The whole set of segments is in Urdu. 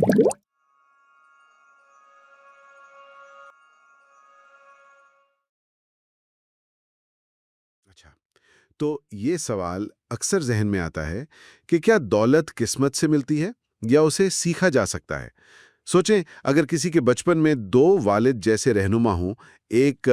اچھا، تو یہ سوال اکثر ذہن میں آتا ہے کہ کیا دولت قسمت سے ملتی ہے یا اسے سیکھا جا سکتا ہے؟ سوچیں اگر کسی کے بچپن میں دو والد جیسے رہنما ہوں، ایک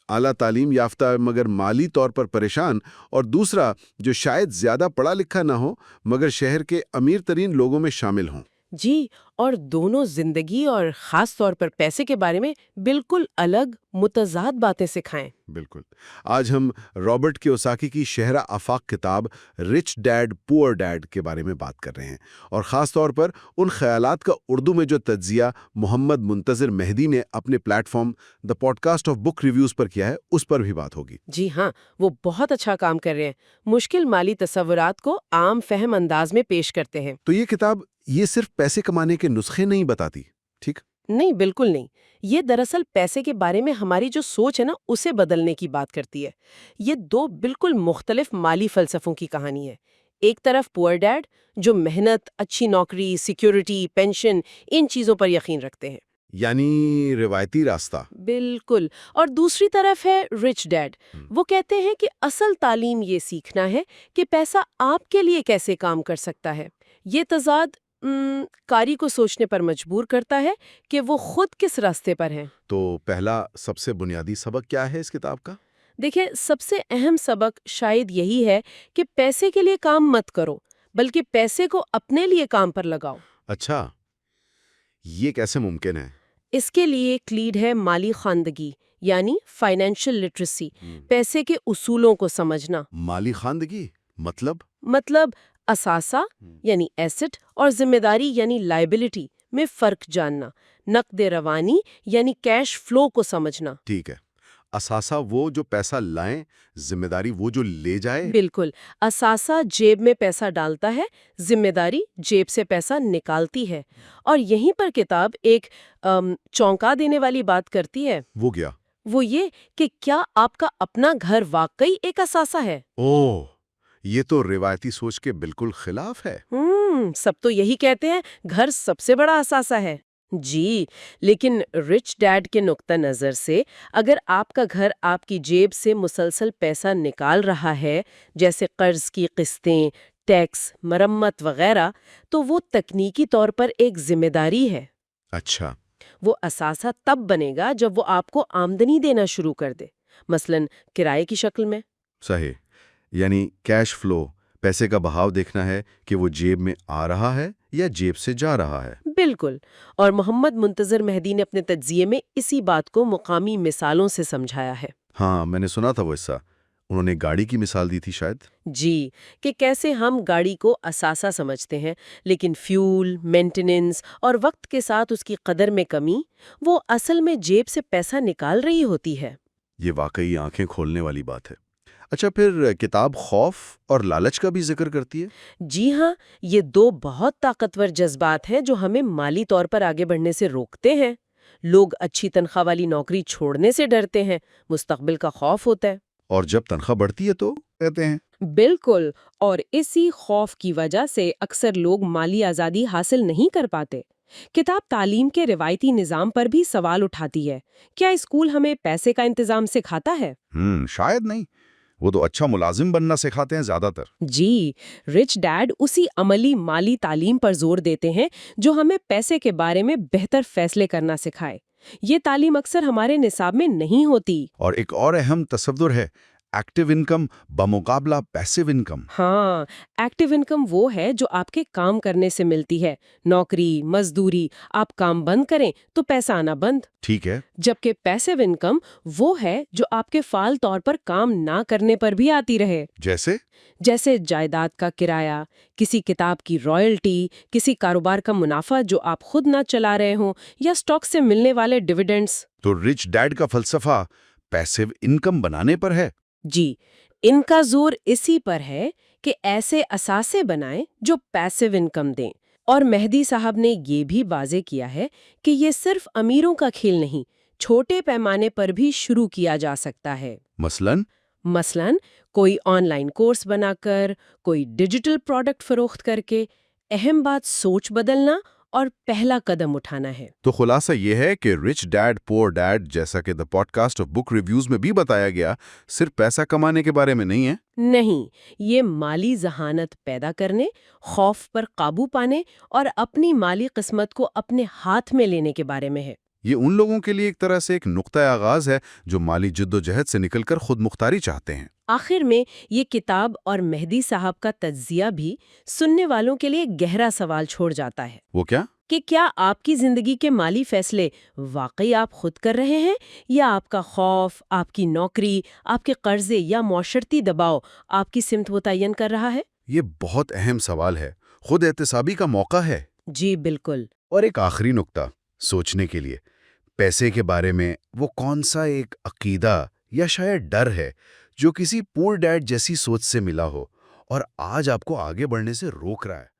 اعلیٰ تعلیم یافتہ مگر مالی طور پر پریشان، اور دوسرا جو شاید زیادہ پڑھا لکھا نہ ہو مگر شہر کے امیر ترین لوگوں میں شامل ہوں۔ جی، اور دونوں زندگی اور خاص طور پر پیسے کے بارے میں بالکل الگ متضاد باتیں سکھائیں۔ بالکل۔ آج ہم رابرٹ کیوساکی کی شہرہ آفاق کتاب رچ ڈیڈ پور ڈیڈ کے بارے میں بات کر رہے ہیں، اور خاص طور پر ان خیالات کا اردو میں جو تجزیہ محمد منتظر مہدی نے اپنے platform the podcast of book reviews پر کیا ہے، اس پر بھی بات ہوگی۔ جی ہاں، وہ بہت اچھا کام کر رہے ہیں، مشکل مالی تصورات کو عام فہم انداز میں پیش کرتے ہیں۔ تو یہ کتاب یہ صرف پیسے کمانے کے نسخے نہیں بتاتی، ٹھیک؟ نہیں، بالکل نہیں۔ یہ دراصل پیسے کے بارے میں ہماری جو سوچ ہے نا، اسے بدلنے کی بات کرتی ہے۔ یہ دو بالکل مختلف مالی فلسفوں کی کہانی ہے۔ ایک طرف پور ڈیڈ، جو محنت، اچھی نوکری، سیکیورٹی، پینشن، ان چیزوں پر یقین رکھتے ہیں، یعنی روایتی راستہ۔ بالکل۔ اور دوسری طرف ہے رچ ڈیڈ، وہ کہتے ہیں کہ اصل تعلیم یہ سیکھنا ہے کہ پیسہ آپ کے لیے کیسے کام کر سکتا ہے۔ یہ تضاد قاری کو سوچنے پر مجبور کرتا ہے کہ وہ خود کس راستے پر ہیں۔ تو پہلا سب سے بنیادی سبق کیا ہے اس کتاب کا؟ دیکھیں، سب سے اہم سبق شاید یہی ہے کہ پیسے کے لیے کام مت کرو، بلکہ پیسے کو اپنے لیے کام پر لگاؤ۔ اچھا، یہ کیسے ممکن ہے؟ اس کے لیے ایک لیڈ ہے مالی خواندگی، یعنی فائنینشل لٹریسی، پیسے کے اصولوں کو سمجھنا۔ مالی خواندگی مطلب اثاثہ یعنی ایسٹ اور ذمہ داری یعنی لائبلٹی میں فرق جاننا، نقد روانی یعنی کیش فلو کو سمجھنا۔ ٹھیک ہے، اثاثہ وہ جو پیسہ لائیں، ذمہ داری وہ جو لے جائے۔ بالکل، اثاثہ جیب میں پیسہ ڈالتا ہے، ذمہ داری جیب سے پیسہ نکالتی ہے۔ اور یہیں پر کتاب ایک چونکا دینے والی بات کرتی ہے۔ وہ گیا؟ وہ یہ کہ کیا آپ کا اپنا گھر واقعی ایک اثاثہ ہے؟ اوہ، یہ تو روایتی سوچ کے بالکل خلاف ہے۔ سب تو یہی کہتے ہیں گھر سب سے بڑا اثاثہ ہے۔ جی، لیکن رچ ڈیڈ کے نقطہ نظر سے اگر آپ کا گھر آپ کی جیب سے مسلسل پیسہ نکال رہا ہے، جیسے قرض کی قسطیں، ٹیکس، مرمت وغیرہ، تو وہ تکنیکی طور پر ایک ذمہ داری ہے۔ اچھا، وہ اثاثہ تب بنے گا جب وہ آپ کو آمدنی دینا شروع کر دے، مثلاً کرائے کی شکل میں۔ صحیح، یعنی کیش فلو، پیسے کا بہاؤ دیکھنا ہے کہ وہ جیب میں آ رہا ہے یا جیب سے جا رہا ہے۔ بالکل، اور محمد منتظر مہدی نے اپنے تجزیے میں اسی بات کو مقامی مثالوں سے سمجھایا ہے۔ ہاں، میں نے سنا تھا وہ حصہ، انہوں نے گاڑی کی مثال دی تھی شاید۔ جی، کہ کیسے ہم گاڑی کو اثاثہ سمجھتے ہیں، لیکن فیول، مینٹیننس اور وقت کے ساتھ اس کی قدر میں کمی، وہ اصل میں جیب سے پیسہ نکال رہی ہوتی ہے۔ یہ واقعی آنکھیں کھولنے والی بات ہے۔ اچھا، پھر کتاب خوف اور لالچ کا بھی ذکر کرتی ہے؟ جی ہاں، یہ دو بہت طاقتور جذبات ہیں جو ہمیں مالی طور پر آگے بڑھنے سے روکتے ہیں۔ لوگ اچھی تنخواہ والی نوکری چھوڑنے سے ڈرتے ہیں، مستقبل کا خوف ہوتا ہے۔ اور جب تنخواہ بڑھتی ہے تو کہتے ہیں۔ بالکل، اور اسی خوف کی وجہ سے اکثر لوگ مالی آزادی حاصل نہیں کر پاتے۔ کتاب تعلیم کے روایتی نظام پر بھی سوال اٹھاتی ہے۔ کیا اسکول ہمیں پیسے کا انتظام سکھاتا ہے؟ شاید نہیں، وہ تو اچھا ملازم بننا سکھاتے ہیں زیادہ تر۔ جی، رچ ڈیڈ اسی عملی مالی تعلیم پر زور دیتے ہیں جو ہمیں پیسے کے بارے میں بہتر فیصلے کرنا سکھائے۔ یہ تعلیم اکثر ہمارے نصاب میں نہیں ہوتی۔ اور ایک اور اہم تصور ہے ایکٹیو انکم بمقابلہ پیسیو انکم۔ ہاں، ایکٹیو انکم وہ ہے جو آپ کے کام کرنے سے ملتی ہے، نوکری، مزدوری، آپ کام بند کریں تو پیسہ آنا بند۔ ٹھیک ہے۔ جبکہ پیسیو انکم وہ ہے جو آپ کے فعال طور پر کام نہ کرنے پر بھی آتی رہے، جیسے جائیداد کا کرایہ، کسی کتاب کی رائلٹی، کسی کاروبار کا منافع جو آپ خود نہ چلا رہے ہوں، یا سٹاک سے ملنے والے ڈیویڈنڈز۔ تو رچ ڈیڈ کا فلسفہ پیسیو انکم بنانے پر ہے۔ جی، ان کا زور اسی پر ہے کہ ایسے اثاثے بنائیں جو پیسیو انکم دیں۔ اور مہدی صاحب نے یہ بھی واضح کیا ہے کہ یہ صرف امیروں کا کھیل نہیں، چھوٹے پیمانے پر بھی شروع کیا جا سکتا ہے۔ مثلاً کوئی آن لائن کورس بنا کر، کوئی ڈیجیٹل پروڈکٹ فروخت کر کے۔ اہم بات سوچ بدلنا اور پہلا قدم اٹھانا ہے۔ تو خلاصہ یہ ہے کہ رچ ڈیڈ پور ڈیڈ، جیسا کہ the podcast of book reviews میں بھی بتایا گیا، صرف پیسہ کمانے کے بارے میں نہیں ہے۔ نہیں، یہ مالی ذہانت پیدا کرنے، خوف پر قابو پانے اور اپنی مالی قسمت کو اپنے ہاتھ میں لینے کے بارے میں ہے۔ یہ ان لوگوں کے لیے ایک طرح سے ایک نقطۂ آغاز ہے جو مالی جد و جہد سے نکل کر خود مختاری چاہتے ہیں۔ آخر میں یہ کتاب اور مہدی صاحب کا تجزیہ بھی سننے والوں کے لیے گہرا سوال چھوڑ جاتا ہے وہ کیا؟ کہ کیا آپ کی زندگی کے مالی فیصلے واقعی آپ خود کر رہے ہیں، یا آپ کا خوف، آپ کی نوکری، آپ کے قرضے یا معاشرتی دباؤ آپ کی سمت متعین کر رہا ہے؟ یہ بہت اہم سوال ہے، خود احتسابی کا موقع ہے۔ جی بالکل۔ اور ایک آخری نقطہ سوچنے کے لیے، پیسے کے بارے میں وہ کون سا ایک عقیدہ یا شاید ڈر ہے جو کسی پور ڈیڈ جیسی سوچ سے ملا ہو اور آج آپ کو آگے بڑھنے سے روک رہا ہے؟